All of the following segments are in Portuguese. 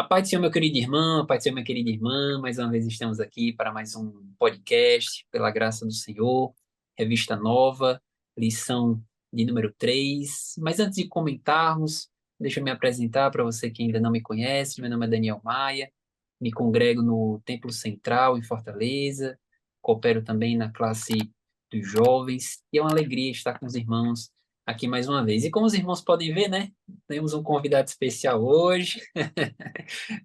A paz do Senhor, meu querido irmão, a paz do Senhor, minha querida irmã, mais uma vez estamos aqui para mais um podcast, pela graça do Senhor, revista nova, lição de número 3. Mas antes de comentarmos, deixa eu me apresentar para você que ainda não me conhece. Meu nome é Daniel Maia, me congrego no Templo Central, em Fortaleza, coopero também na classe dos jovens, e é uma alegria estar com os irmãos aqui mais uma vez. E como os irmãos podem ver, né, temos um convidado especial hoje.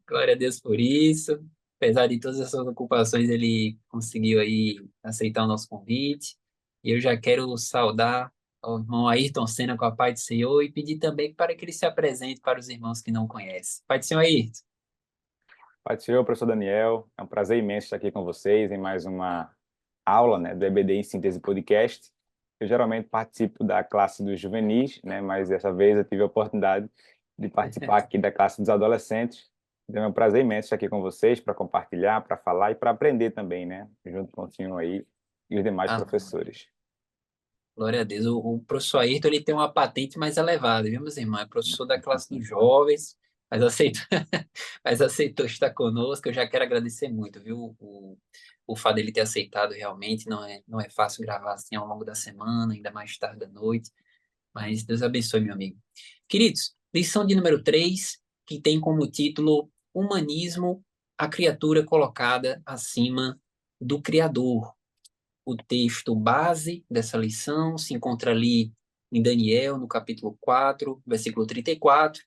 Glória a Deus por isso. Apesar de todas essas ocupações, ele conseguiu aí aceitar o nosso convite. E eu já quero saudar o irmão Ayrton Senna com a paz do Senhor e pedir também para que ele se apresente para os irmãos que não conhecem. Pai do Senhor Ayrton. Pai do Senhor, professor Daniel, é um prazer imenso estar aqui com vocês em mais uma aula, né, do EBD em Síntese Podcast. Eu geralmente participo da classe dos juvenis, né, mas dessa vez eu tive a oportunidade de participar aqui da classe dos adolescentes. Então é um prazer imenso estar aqui com vocês para compartilhar, para falar e para aprender também, né, junto com o senhor aí e os demais Ah, professores. glória a Deus. O professor Ayrton, ele tem uma patente mais elevada, viu, meus irmãos? É professor da classe dos jovens, mas aceitou, mas aceitou estar conosco. Eu já quero agradecer muito, viu? O fato dele ter aceitado realmente não é fácil gravar assim ao longo da semana, ainda mais tarde da noite. Mas Deus abençoe, meu amigo. Queridos, lição de número 3 que tem como título Humanismo, a criatura colocada acima do Criador. O texto base dessa lição se encontra ali em Daniel, no capítulo 4, versículo 34,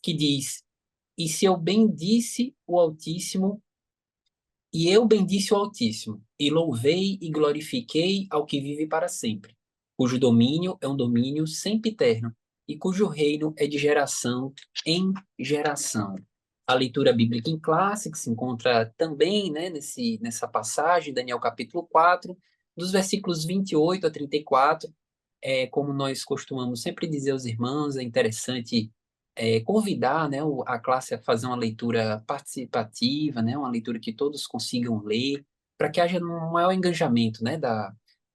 que diz: E se eu bendisse o Altíssimo, e eu bendisse o Altíssimo, e louvei e glorifiquei ao que vive para sempre, cujo domínio é um domínio sempiterno, e cujo reino é de geração em geração. A leitura bíblica em classe, que se encontra também, né, nessa passagem, Daniel capítulo 4, dos versículos 28 a 34, como nós costumamos sempre dizer aos irmãos, é interessante convidar, né, a classe a fazer uma leitura participativa, né, uma leitura que todos consigam ler, para que haja um maior engajamento, né,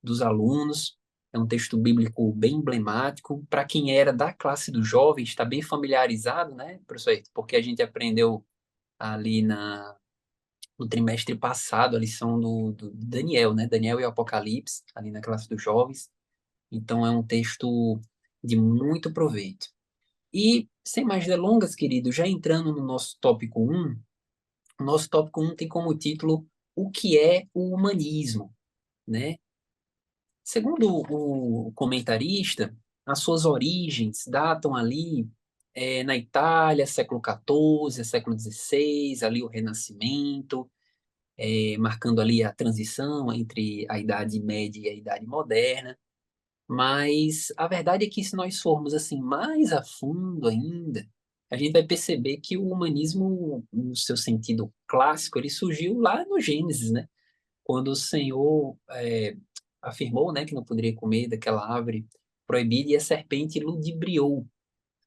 dos alunos. É um texto bíblico bem emblemático. Para quem era da classe dos jovens, está bem familiarizado, né, professor Ayrton? Porque a gente aprendeu ali no trimestre passado a lição do Daniel, né, Daniel e o Apocalipse, ali na classe dos jovens. Então é um texto de muito proveito. E, sem mais delongas, querido, já entrando no nosso tópico um, o nosso tópico um tem como título O que é o humanismo, né? Segundo o comentarista, as suas origens datam ali na Itália, século XIV, século XVI, ali o Renascimento, marcando ali a transição entre a Idade Média e a Idade Moderna. Mas a verdade é que se nós formos assim mais a fundo ainda, a gente vai perceber que o humanismo, no seu sentido clássico, ele surgiu lá no Gênesis, né? Quando o Senhor afirmou, né, que não poderia comer daquela árvore proibida e a serpente ludibriou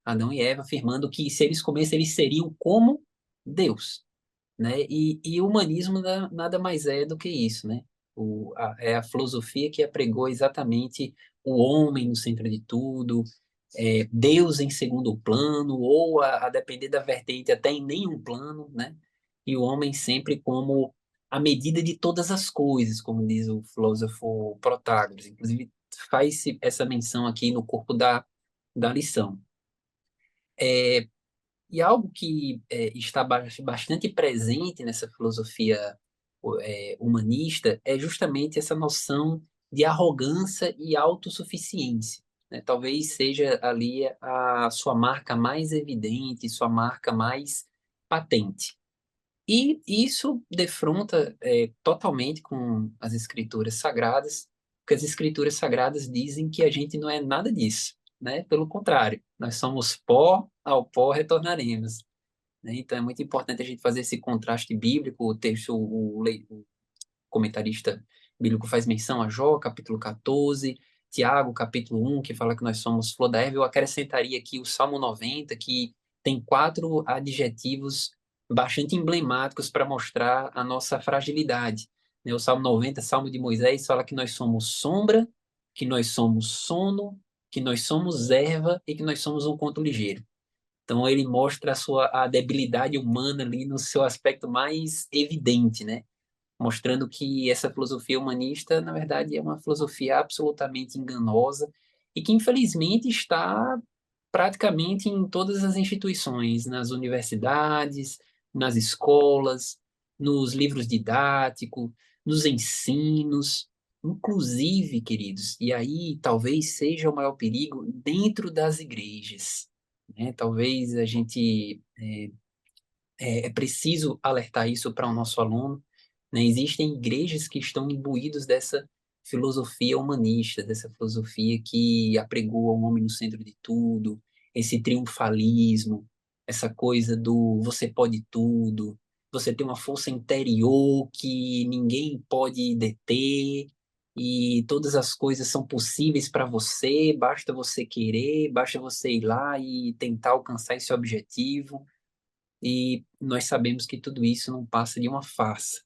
Adão e Eva, afirmando que se eles comessem, eles seriam como Deus, né? E o humanismo nada mais é do que isso, né? É a filosofia que apregou exatamente o homem no centro de tudo, Deus em segundo plano, ou a depender da vertente até em nenhum plano, né? E o homem sempre como a medida de todas as coisas, como diz o filósofo Protágoras. Inclusive, faz essa menção aqui no corpo da lição. E algo que está bastante presente nessa filosofia humanista é justamente essa noção de arrogância e autossuficiência, né? Talvez seja ali a sua marca mais evidente, sua marca mais patente. E isso defronta totalmente com as escrituras sagradas, porque as escrituras sagradas dizem que a gente não é nada disso, né? Pelo contrário, nós somos pó, ao pó retornaremos, né? Então é muito importante a gente fazer esse contraste bíblico. O texto, o comentarista bíblico faz menção a Jó, capítulo 14, Tiago, capítulo 1, que fala que nós somos flor da erva. Eu acrescentaria aqui o Salmo 90, que tem quatro adjetivos bastante emblemáticos para mostrar a nossa fragilidade, né? O Salmo 90, Salmo de Moisés, fala que nós somos sombra, que nós somos sono, que nós somos erva e que nós somos um conto ligeiro. Então ele mostra a debilidade humana ali no seu aspecto mais evidente, né? Mostrando que essa filosofia humanista, na verdade, é uma filosofia absolutamente enganosa e que, infelizmente, está praticamente em todas as instituições, nas universidades, nas escolas, nos livros didáticos, nos ensinos, inclusive, queridos, e aí talvez seja o maior perigo dentro das igrejas, né? Talvez a gente é preciso alertar isso para o nosso aluno, né? Existem igrejas que estão imbuídos dessa filosofia humanista, dessa filosofia que apregoa o homem no centro de tudo, esse triunfalismo, essa coisa do você pode tudo, você tem uma força interior que ninguém pode deter, e todas as coisas são possíveis para você, basta você querer, basta você ir lá e tentar alcançar esse objetivo. E nós sabemos que tudo isso não passa de uma farsa,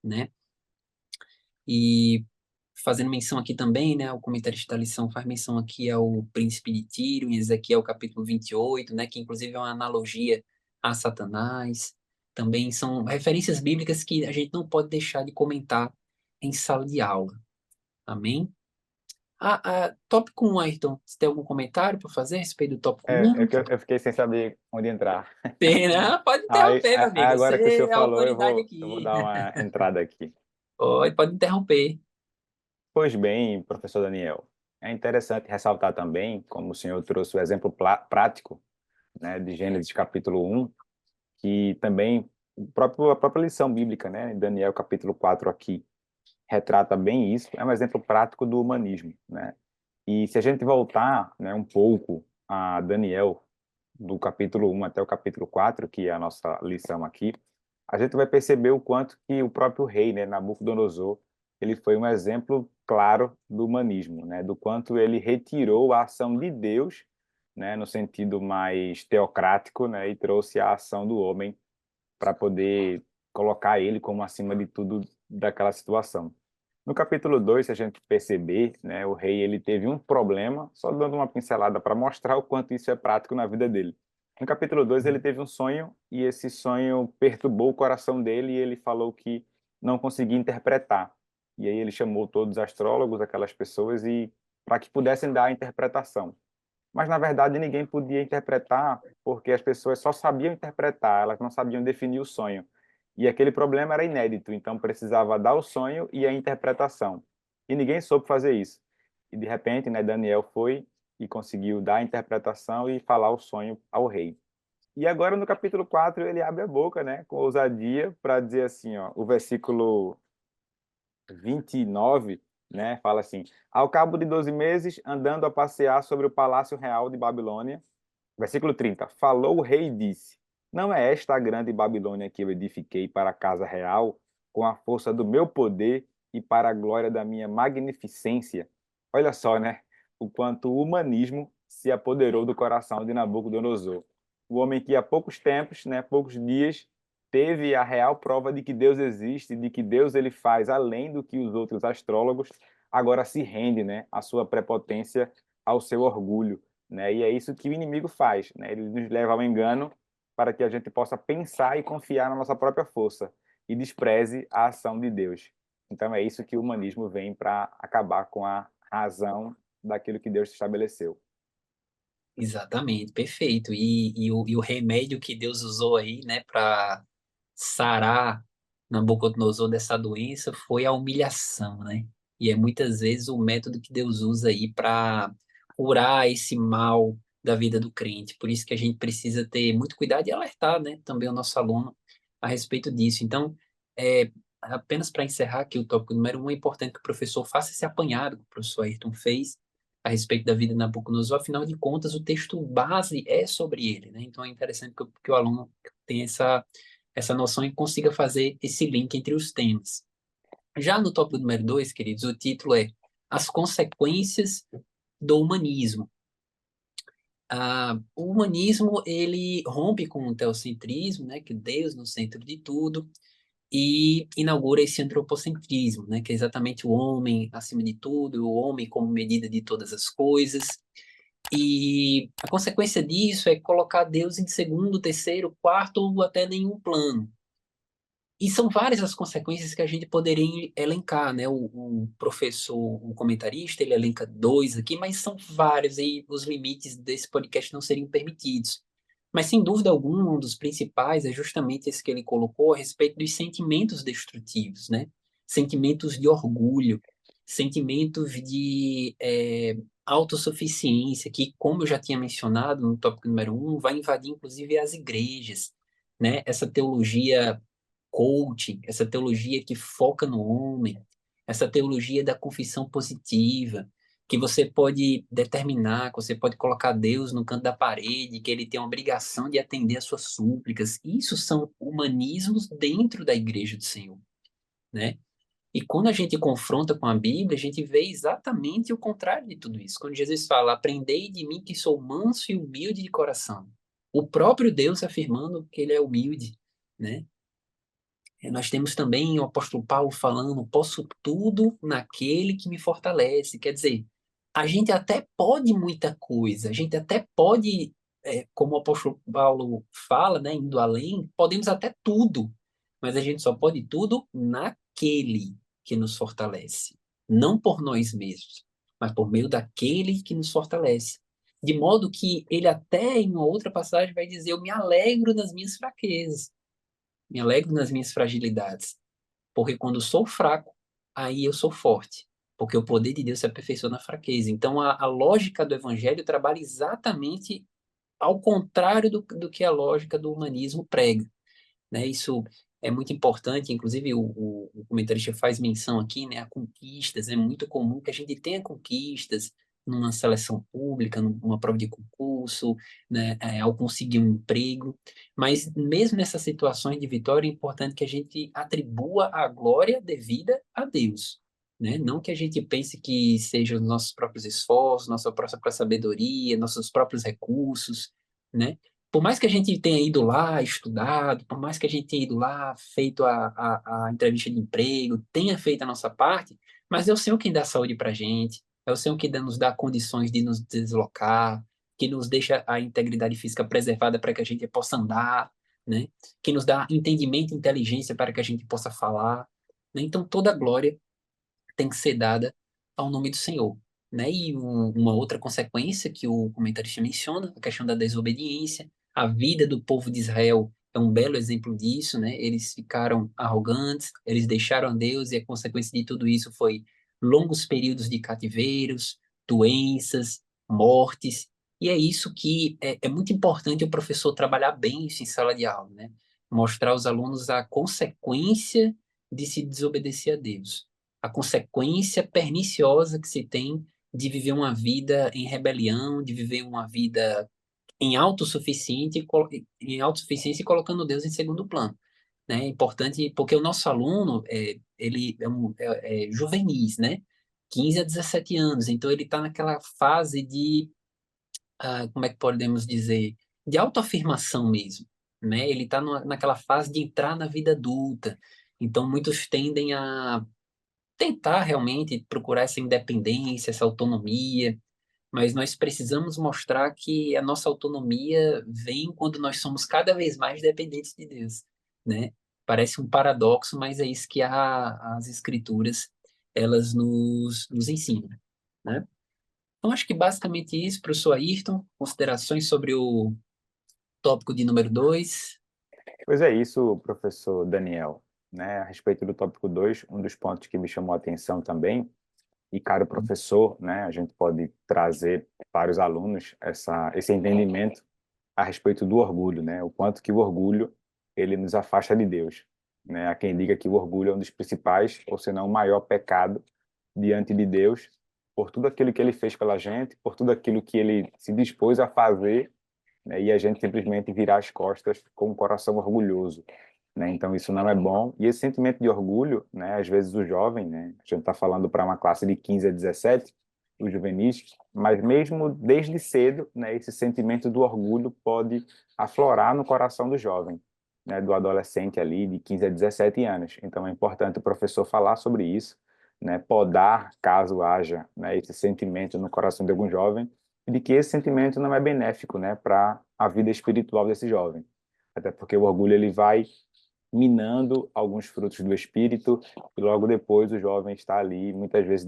né? E fazendo menção aqui também, né, o comentarista da lição faz menção aqui ao príncipe de Tiro, em Ezequiel capítulo 28, né, que inclusive é uma analogia a Satanás. Também são referências bíblicas que a gente não pode deixar de comentar em sala de aula. Amém? Tópico 1, Ayrton, você tem algum comentário para fazer a respeito do tópico É 1? que eu fiquei sem saber onde entrar. Tem, né? Pode interromper, meu amigo. Você Agora que o senhor é a falou, autoridade eu vou aqui. dar uma entrada aqui. Pode interromper. Pois bem, professor Daniel, é interessante ressaltar também, como o senhor trouxe o exemplo prático, né, de Gênesis capítulo 1, que também a própria lição bíblica, né, em Daniel capítulo 4 aqui, retrata bem isso, é um exemplo prático do humanismo, né? E se a gente voltar, né, um pouco a Daniel, do capítulo 1 até o capítulo 4, que é a nossa lição aqui, a gente vai perceber o quanto que o próprio rei, né, Nabucodonosor, ele foi um exemplo claro do humanismo, né, do quanto ele retirou a ação de Deus, né, no sentido mais teocrático, né, e trouxe a ação do homem para poder colocar ele como acima de tudo daquela situação. No capítulo 2, se a gente perceber, né, o rei ele teve um problema, só dando uma pincelada para mostrar o quanto isso é prático na vida dele. No capítulo 2, ele teve um sonho e esse sonho perturbou o coração dele e ele falou que não conseguia interpretar. E aí ele chamou todos os astrólogos, aquelas pessoas, e para que pudessem dar a interpretação. Mas na verdade ninguém podia interpretar porque as pessoas só sabiam interpretar, elas não sabiam definir o sonho. E aquele problema era inédito, então precisava dar o sonho e a interpretação. E ninguém soube fazer isso. E de repente, né, Daniel foi e conseguiu dar a interpretação e falar o sonho ao rei. E agora no capítulo 4 ele abre a boca, né, com ousadia para dizer assim, ó, o versículo 29, né, fala assim: Ao cabo de 12 meses, andando a passear sobre o palácio real de Babilônia, versículo 30, falou o rei e disse: Não é esta a grande Babilônia que eu edifiquei para a casa real, com a força do meu poder e para a glória da minha magnificência? Olha só, né? O quanto o humanismo se apoderou do coração de Nabucodonosor. O homem que há poucos tempos, né, poucos dias, teve a real prova de que Deus existe, de que Deus ele faz além do que os outros astrólogos, agora se rende, né, à sua prepotência, ao seu orgulho, né? E é isso que o inimigo faz, né? Ele nos leva ao engano para que a gente possa pensar e confiar na nossa própria força e despreze a ação de Deus. Então é isso que o humanismo vem para acabar com a razão daquilo que Deus estabeleceu. Exatamente, perfeito. E o remédio que Deus usou aí, né, para sarar Nabucodonosor dessa doença foi a humilhação, né? E é muitas vezes o método que Deus usa aí para curar esse mal da vida do crente. Por isso que a gente precisa ter muito cuidado e alertar, né, também o nosso aluno a respeito disso. Então, apenas para encerrar aqui o tópico número 1, é importante que o professor faça esse apanhado que o professor Ayrton fez a respeito da vida de Nabucodonosor. Afinal de contas, o texto base é sobre ele, né? Então é interessante que o aluno tenha essa noção e consiga fazer esse link entre os temas. Já no tópico número 2, queridos, o título é As Consequências do Humanismo. O humanismo, ele rompe com o teocentrismo, né, que Deus no centro de tudo, e inaugura esse antropocentrismo, né, que é exatamente o homem acima de tudo, o homem como medida de todas as coisas. E a consequência disso é colocar Deus em segundo, terceiro, quarto ou até nenhum plano. E são várias as consequências que a gente poderia elencar, né? O professor, o comentarista, ele elenca dois aqui, mas são vários e os limites desse podcast não seriam permitidos. Mas, sem dúvida alguma, um dos principais é justamente esse que ele colocou a respeito dos sentimentos destrutivos, né? Sentimentos de orgulho, sentimentos de autossuficiência, que, como eu já tinha mencionado no tópico número 1, vai invadir inclusive as igrejas, né? Essa teologia coaching, essa teologia que foca no homem, essa teologia da confissão positiva, que você pode determinar, que você pode colocar Deus no canto da parede, que ele tem a obrigação de atender às suas súplicas. Isso são humanismos dentro da igreja do Senhor, né? E quando a gente confronta com a Bíblia, a gente vê exatamente o contrário de tudo isso. Quando Jesus fala: "Aprendei de mim que sou manso e humilde de coração." O próprio Deus afirmando que ele é humilde, né? Nós temos também o apóstolo Paulo falando: "Posso tudo naquele que me fortalece." Quer dizer, a gente até pode muita coisa, a gente até pode, como o apóstolo Paulo fala, né, indo além, podemos até tudo, mas a gente só pode tudo naquele que nos fortalece, não por nós mesmos, mas por meio daquele que nos fortalece. De modo que ele até em uma outra passagem vai dizer: "Eu me alegro nas minhas fraquezas, me alegro nas minhas fragilidades, porque quando sou fraco, aí eu sou forte, porque o poder de Deus se aperfeiçoa na fraqueza." Então, a lógica do evangelho trabalha exatamente ao contrário do que a lógica do humanismo prega, né? Isso é muito importante, inclusive o comentarista faz menção aqui, né, a conquistas. É muito comum que a gente tenha conquistas numa seleção pública, numa prova de concurso, né, ao conseguir um emprego, mas mesmo nessas situações de vitória, é importante que a gente atribua a glória devida a Deus, né? Não que a gente pense que sejam os nossos próprios esforços, nossa própria sabedoria, nossos próprios recursos, né? Por mais que a gente tenha ido lá, estudado, por mais que a gente tenha ido lá, feito a entrevista de emprego, tenha feito a nossa parte, mas é o Senhor quem dá saúde para a gente, é o Senhor que nos dá condições de nos deslocar, que nos deixa a integridade física preservada para que a gente possa andar, né? Que nos dá entendimento e inteligência para que a gente possa falar, né? Então, toda a glória tem que ser dada ao nome do Senhor, né? E uma outra consequência que o comentarista menciona, a questão da desobediência. A vida do povo de Israel é um belo exemplo disso, né? Eles ficaram arrogantes, eles deixaram a Deus e a consequência de tudo isso foi longos períodos de cativeiros, doenças, mortes. E é isso que é muito importante o professor trabalhar bem isso em sala de aula, né? Mostrar aos alunos a consequência de se desobedecer a Deus, a consequência perniciosa que se tem de viver uma vida em rebelião, de viver uma vida em autossuficiência e colocando Deus em segundo plano, né? É importante porque o nosso aluno, ele é juvenis, né? 15 a 17 anos, então ele está naquela fase de, como é que podemos dizer, de autoafirmação mesmo, né? Ele está naquela fase de entrar na vida adulta, então muitos tendem a tentar realmente procurar essa independência, essa autonomia, mas nós precisamos mostrar que a nossa autonomia vem quando nós somos cada vez mais dependentes de Deus, né? Parece um paradoxo, mas é isso que as escrituras elas nos ensinam, né? Então acho que basicamente isso, professor Ayrton, considerações sobre o tópico de número 2. Pois é isso, professor Daniel. Né? A respeito do tópico 2, um dos pontos que me chamou a atenção também, e caro professor, né, a gente pode trazer para os alunos esse entendimento a respeito do orgulho, né? O quanto que o orgulho ele nos afasta de Deus, né? Há quem diga que o orgulho é um dos principais, ou se não o maior pecado diante de Deus, por tudo aquilo que ele fez pela gente, por tudo aquilo que ele se dispôs a fazer, né? E a gente simplesmente virar as costas com um coração orgulhoso, né? Então isso não é bom. E esse sentimento de orgulho, né? Às vezes o jovem, né? A gente está falando para uma classe de 15 a 17, os juvenis, mas mesmo desde cedo, né? Esse sentimento do orgulho pode aflorar no coração do jovem, né? Do adolescente ali de 15 a 17 anos. Então é importante o professor falar sobre isso, né? Podar caso haja, né? Esse sentimento no coração de algum jovem, de que esse sentimento não é benéfico, né, para a vida espiritual desse jovem. Até porque o orgulho ele vai minando alguns frutos do espírito e logo depois o jovem está ali muitas vezes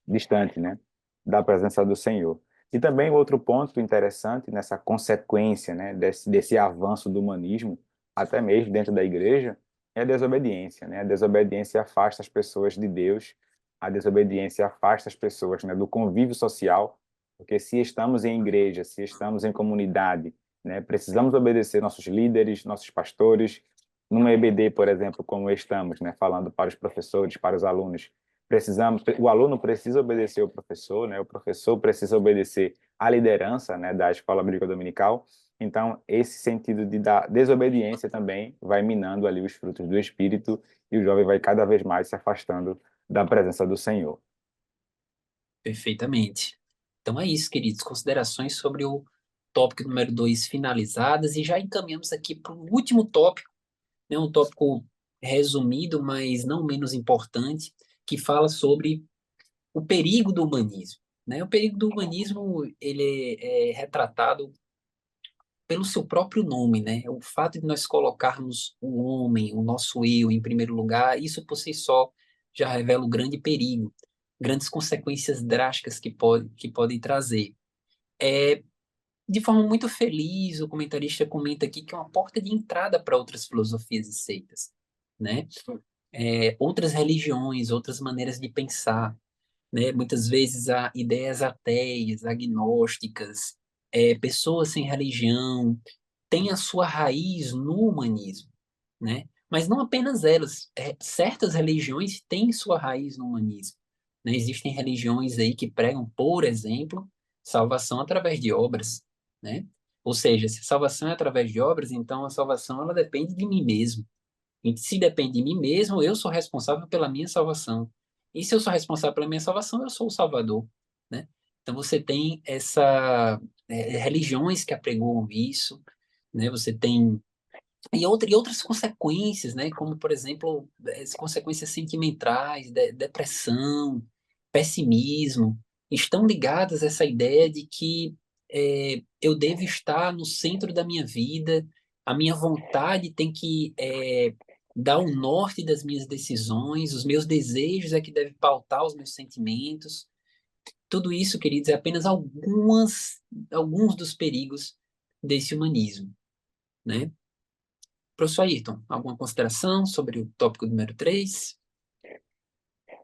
distante, né, da presença do Senhor. E também outro ponto interessante nessa consequência, né, desse avanço do humanismo, até mesmo dentro da igreja, é a desobediência, né? A desobediência afasta as pessoas de Deus, a desobediência afasta as pessoas, né, do convívio social, porque se estamos em igreja, se estamos em comunidade, né, precisamos obedecer nossos líderes, nossos pastores, numa EBD, por exemplo, como estamos, né, falando para os professores, para os alunos, o aluno precisa obedecer o professor, né, o professor precisa obedecer à liderança, né, da escola bíblica dominical. Então, esse sentido da desobediência também vai minando ali os frutos do espírito e o jovem vai cada vez mais se afastando da presença do Senhor. Perfeitamente. Então é isso, queridos. Considerações sobre o tópico número 2 finalizadas e já encaminhamos aqui para o último tópico, né, um tópico resumido, mas não menos importante, que fala sobre o perigo do humanismo. Né? O perigo do humanismo ele é retratado pelo seu próprio nome, né? O fato de nós colocarmos o homem, o nosso eu, em primeiro lugar, isso por si só já revela o grande perigo, grandes consequências drásticas que podem trazer. É, de forma muito feliz, o comentarista comenta aqui que é uma porta de entrada para outras filosofias e seitas, né? Outras religiões, outras maneiras de pensar, né? Muitas vezes há ideias ateias, agnósticas, pessoas sem religião, têm a sua raiz no humanismo, né? Mas não apenas elas, certas religiões têm sua raiz no humanismo, né? Existem religiões aí que pregam, por exemplo, salvação através de obras, né? Ou seja, se a salvação é através de obras, então a salvação ela depende de mim mesmo. E se depende de mim mesmo, eu sou responsável pela minha salvação. E se eu sou responsável pela minha salvação, eu sou o Salvador, né? Então você tem religiões que apregoam isso, né? Você tem e outras consequências, né? Como, por exemplo, as consequências sentimentais, depressão, pessimismo, estão ligadas a essa ideia de que eu devo estar no centro da minha vida, a minha vontade tem que dar o norte das minhas decisões, os meus desejos é que devem pautar os meus sentimentos. Tudo isso, queridos, é apenas alguns dos perigos desse humanismo, né? Professor Ayrton, alguma consideração sobre o tópico número 3?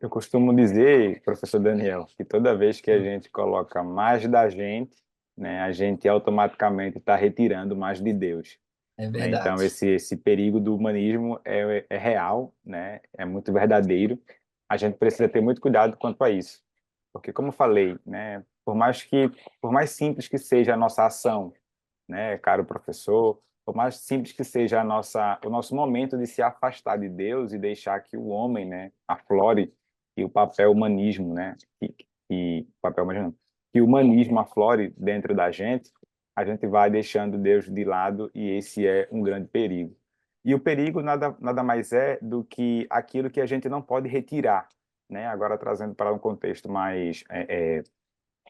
Eu costumo dizer, professor Daniel, que toda vez que a gente coloca mais da gente, né, a gente automaticamente está retirando mais de Deus. É Né? Então, verdade. esse perigo do humanismo é real, né? É muito verdadeiro. A gente precisa ter muito cuidado quanto a isso. Porque, como eu falei, né, por mais simples que seja a nossa ação, né, caro professor, por mais simples que seja o nosso momento de se afastar de Deus e deixar que o homem, né, aflore e o papel humanismo, né, o papel humanismo, não, que o humanismo aflore dentro da gente, a gente vai deixando Deus de lado e esse é um grande perigo. E o perigo nada mais é do que aquilo que a gente não pode retirar, né? Agora trazendo para um contexto mais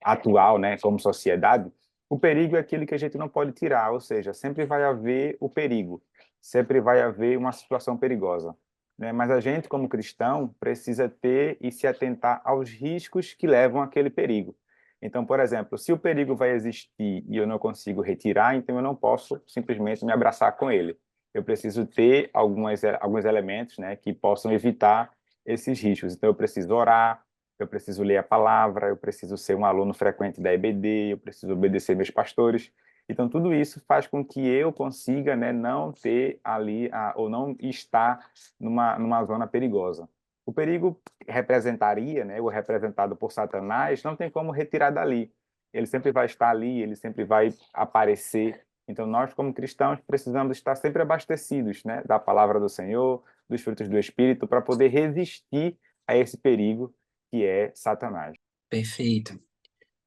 atual, né, como sociedade, o perigo é aquilo que a gente não pode tirar, ou seja, sempre vai haver o perigo, sempre vai haver uma situação perigosa, né? Mas a gente, como cristão, precisa ter e se atentar aos riscos que levam àquele perigo. Então, por exemplo, se o perigo vai existir e eu não consigo retirar, então eu não posso simplesmente me abraçar com ele. Eu preciso ter alguns elementos, né, que possam evitar esses riscos. Então, eu preciso orar, eu preciso ler a palavra, eu preciso ser um aluno frequente da EBD, eu preciso obedecer meus pastores. Então, tudo isso faz com que eu consiga, né, não ter ali, ou não estar numa zona perigosa. O perigo representaria, né, ou representado por Satanás, não tem como retirar dali. Ele sempre vai estar ali, ele sempre vai aparecer. Então, nós, como cristãos, precisamos estar sempre abastecidos, né, da palavra do Senhor, dos frutos do Espírito, para poder resistir a esse perigo que é Satanás. Perfeito.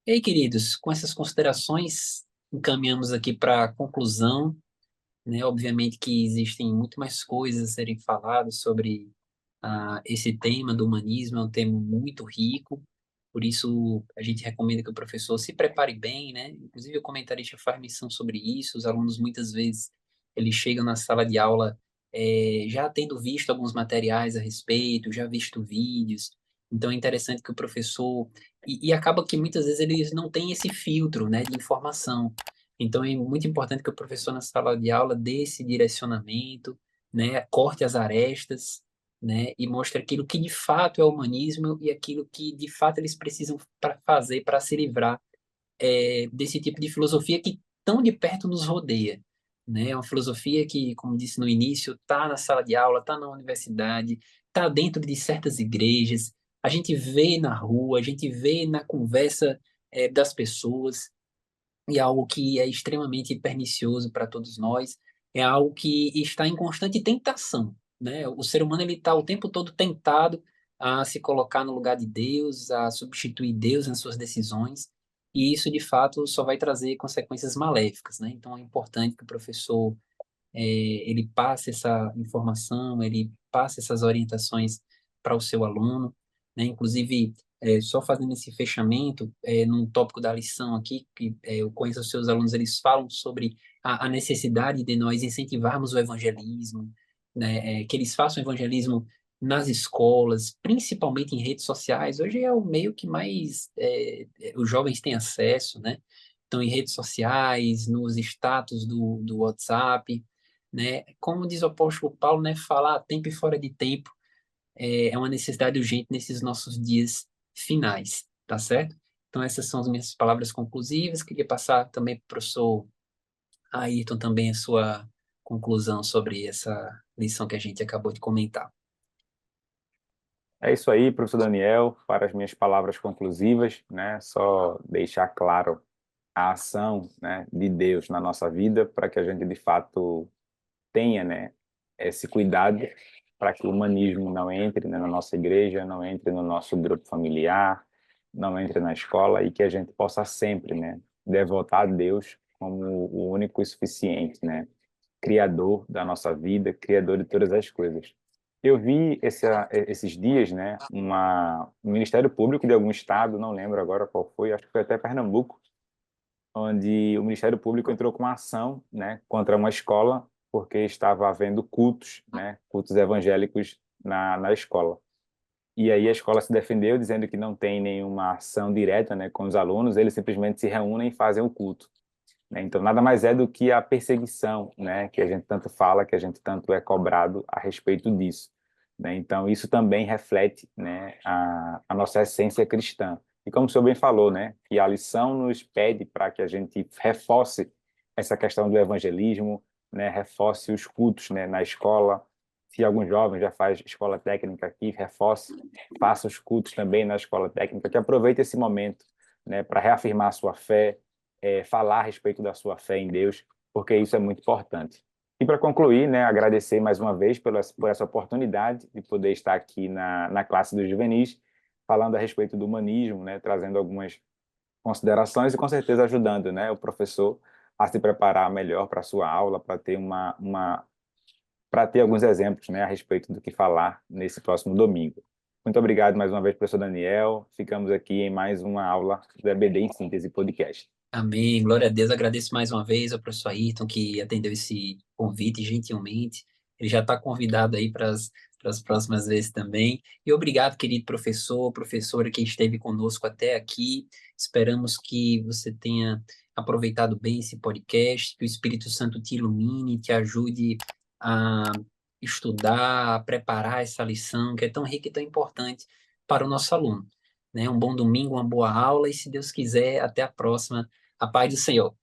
E aí, queridos, com essas considerações, encaminhamos aqui para a conclusão, né? Obviamente que existem muito mais coisas a serem faladas sobre esse tema do humanismo, é um tema muito rico, Por isso, a gente recomenda que o professor se prepare bem, né? Inclusive, o comentarista faz menção sobre isso. Os alunos, muitas vezes, eles chegam na sala de aula já tendo visto alguns materiais a respeito, já visto vídeos. Então, é interessante que o professor... E acaba que, muitas vezes, eles não têm esse filtro, né, de informação. Então, é muito importante que o professor, na sala de aula, dê esse direcionamento, né? Corte as arestas, né, e mostra aquilo que de fato é o humanismo e aquilo que de fato eles precisam para fazer para se livrar desse tipo de filosofia que tão de perto nos rodeia, né? É uma filosofia que, como disse no início, está na sala de aula, está na universidade, está dentro de certas igrejas, a gente vê na rua, a gente vê na conversa das pessoas, e é algo que é extremamente pernicioso para todos nós, é algo que está em constante tentação, né? O ser humano ele está o tempo todo tentado a se colocar no lugar de Deus, a substituir Deus nas suas decisões, e isso de fato só vai trazer consequências maléficas, né? Então é importante que o professor ele passa essa informação, ele passa essas orientações para o seu aluno, né? Inclusive, só fazendo esse fechamento, num tópico da lição aqui, que eu conheço os seus alunos, eles falam sobre a necessidade de nós incentivarmos o evangelismo, né? Que eles façam evangelismo nas escolas, principalmente em redes sociais. Hoje é o meio que mais os jovens têm acesso, né? Então, em redes sociais, nos status do WhatsApp, né? Como diz o apóstolo Paulo, né? Falar a tempo e fora de tempo é uma necessidade urgente nesses nossos dias finais, tá certo? Então, essas são as minhas palavras conclusivas. Queria passar também para o professor Ayrton também a sua conclusão sobre essa lição que a gente acabou de comentar. É isso aí, professor Daniel, para as minhas palavras conclusivas, né? Só deixar claro a ação, né, de Deus na nossa vida para que a gente de fato tenha, né, esse cuidado para que o humanismo não entre, né, na nossa igreja, não entre no nosso grupo familiar, não entre na escola e que a gente possa sempre, né, devotar a Deus como o único e suficiente, né, criador da nossa vida, criador de todas as coisas. Eu vi esses dias, né, um Ministério Público de algum estado, não lembro agora qual foi, acho que foi até Pernambuco, onde o Ministério Público entrou com uma ação, né, contra uma escola porque estava havendo cultos, né, cultos evangélicos na escola. E aí a escola se defendeu dizendo que não tem nenhuma ação direta, né, com os alunos, eles simplesmente se reúnem e fazem o culto, né? Então nada mais é do que a perseguição, né, que a gente tanto fala, que a gente tanto é cobrado a respeito disso, né? Então isso também reflete, né, a nossa essência cristã. E como o senhor bem falou, né, que a lição nos pede para que a gente reforce essa questão do evangelismo, né, reforce os cultos, né, na escola. Se algum jovem já faz escola técnica aqui, reforce, faça os cultos também na escola técnica, que aproveite esse momento, né, para reafirmar a sua fé, falar a respeito da sua fé em Deus, porque isso é muito importante. E para concluir, né, agradecer mais uma vez por essa oportunidade de poder estar aqui na classe dos juvenis, falando a respeito do humanismo, né, trazendo algumas considerações e com certeza ajudando, né, o professor a se preparar melhor para a sua aula, para ter para ter alguns exemplos, né, a respeito do que falar nesse próximo domingo. Muito obrigado mais uma vez, professor Daniel. Ficamos aqui em mais uma aula do EBD em Síntese Podcast. Amém. Glória a Deus. Agradeço mais uma vez ao professor Ayrton, que atendeu esse convite gentilmente. Ele já está convidado aí para as próximas vezes também. E obrigado, querido professor, professora que esteve conosco até aqui. Esperamos que você tenha aproveitado bem esse podcast, que o Espírito Santo te ilumine, te ajude a estudar, a preparar essa lição que é tão rica e tão importante para o nosso aluno. Né? Um bom domingo, uma boa aula e, se Deus quiser, até a próxima. A paz do Senhor.